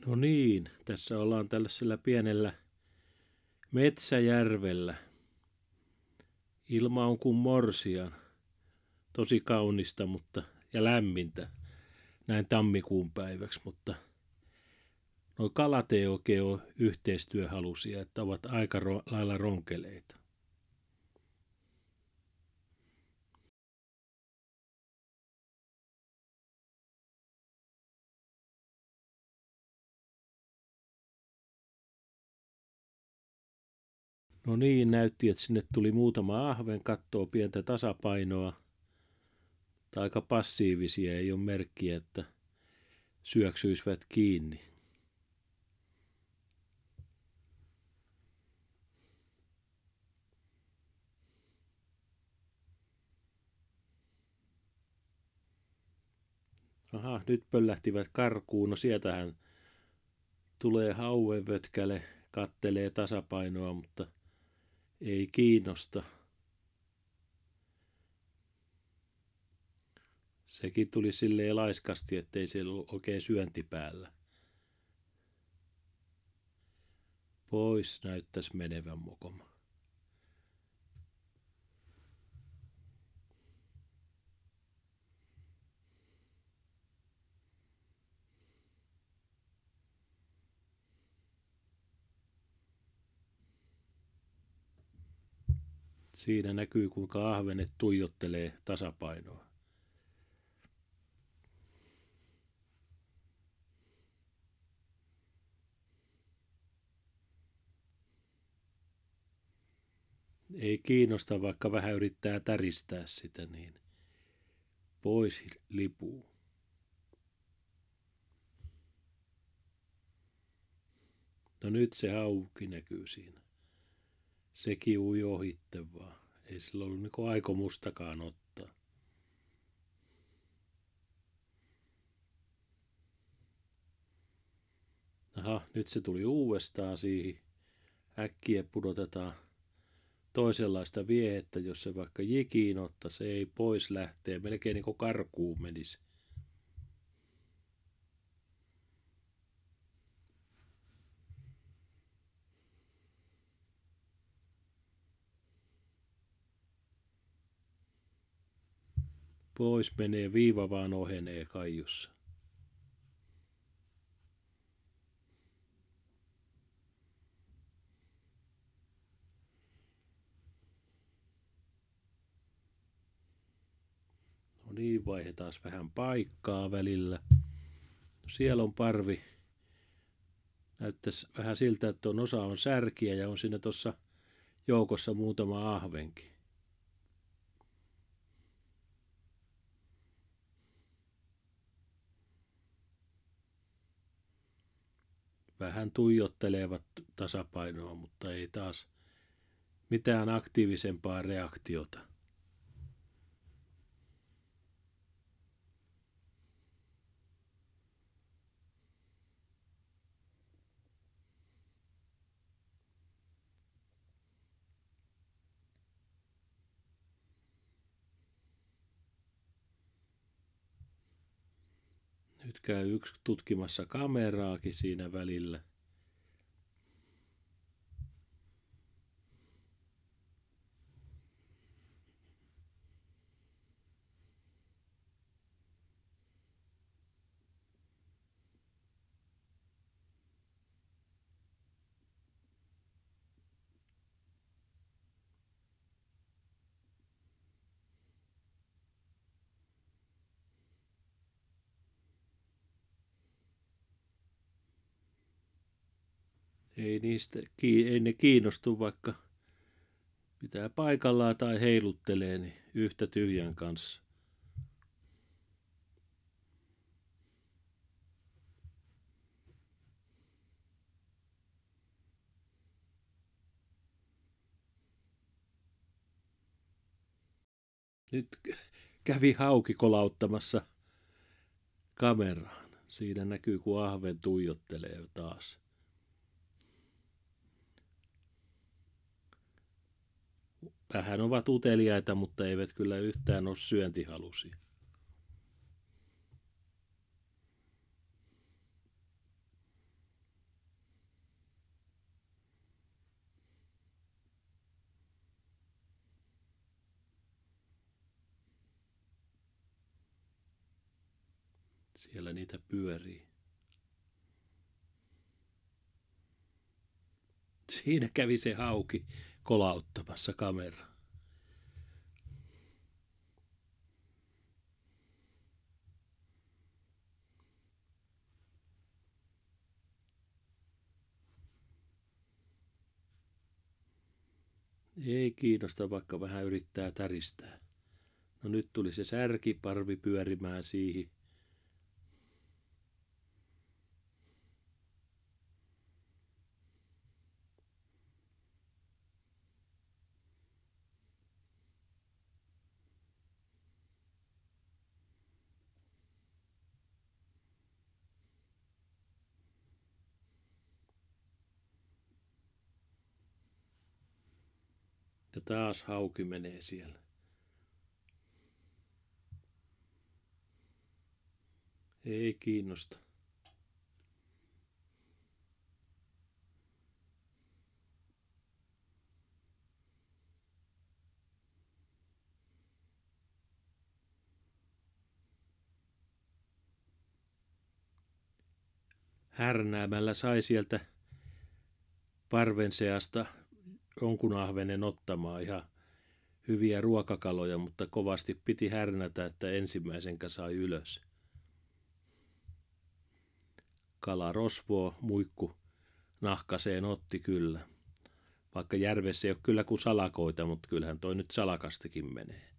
No niin, tässä ollaan tällaisella pienellä metsäjärvellä. Ilma on kuin morsian. Tosi kaunista ja lämmintä näin tammikuun päiväksi, mutta nuo kalat ei oikein ole yhteistyöhalusia, että ovat aika lailla ronkeleita. No niin, näytti, että sinne tuli muutama ahven, kattoo pientä tasapainoa. Tai aika passiivisia, ei ole merkkiä, että syöksyisivät kiinni. Aha, nyt pöllähtivät karkuun. No sieltähän tulee hauenvötkäle, kattelee tasapainoa, mutta ei kiinnosta. Sekin tuli silleen laiskasti, ettei siellä ollut oikein syönti päällä. Pois näyttäisi menevän mokoma. Siinä näkyy, kuinka ahvenet tuijottelee tasapainoa. Ei kiinnosta, vaikka vähän yrittää täristää sitä, niin pois lipuu. No nyt se hauki näkyy siinä. Sekin ui ohitte vaan. Ei sillä ollut niinku aikomustakaan ottaa. Aha, nyt se tuli uudestaan siihen. Äkkiä pudotetaan toisenlaista viehettä, jos se vaikka jikiin ottaa, se ei pois lähtee. Melkein niin kuin karkuun menisi. Pois menee, viiva vaan ohenee kaiussa. No niin, vaihdetaan vähän paikkaa välillä. No siellä on parvi. Näyttäisi vähän siltä, että osa on särkiä ja on siinä tuossa joukossa muutama ahvenkin. Vähän tuijottelevat tasapainoa, mutta ei taas mitään aktiivisempaa reaktiota. Nyt käy yksi tutkimassa kameraakin siinä välillä. Ei ne kiinnostu, vaikka pitää paikallaan tai heiluttelee niin yhtä tyhjän kanssa. Nyt kävi hauki kolauttamassa kameraan. Siinä näkyy, kun ahven tuijottelee taas. Vähän ovat uteliaita, mutta eivät kyllä yhtään ole syöntihalusia. Siellä niitä pyörii. Siinä kävi se hauki kolauttamassa kameraa. Ei kiinnosta, vaikka vähän yrittää täristää. No nyt tuli se särkiparvi pyörimään siihen. Ja taas hauki menee siellä. Ei kiinnosta. Härnäämällä sai sieltä parven seasta jonkun ahvenen ottamaan ihan hyviä ruokakaloja, mutta kovasti piti härnätä, että ensimmäisenkä sai ylös. Kala rosvoa muikku nahkaseen otti kyllä. Vaikka järvessä ei ole kyllä kuin salakoita, mutta kyllähän toi nyt salakastikin menee.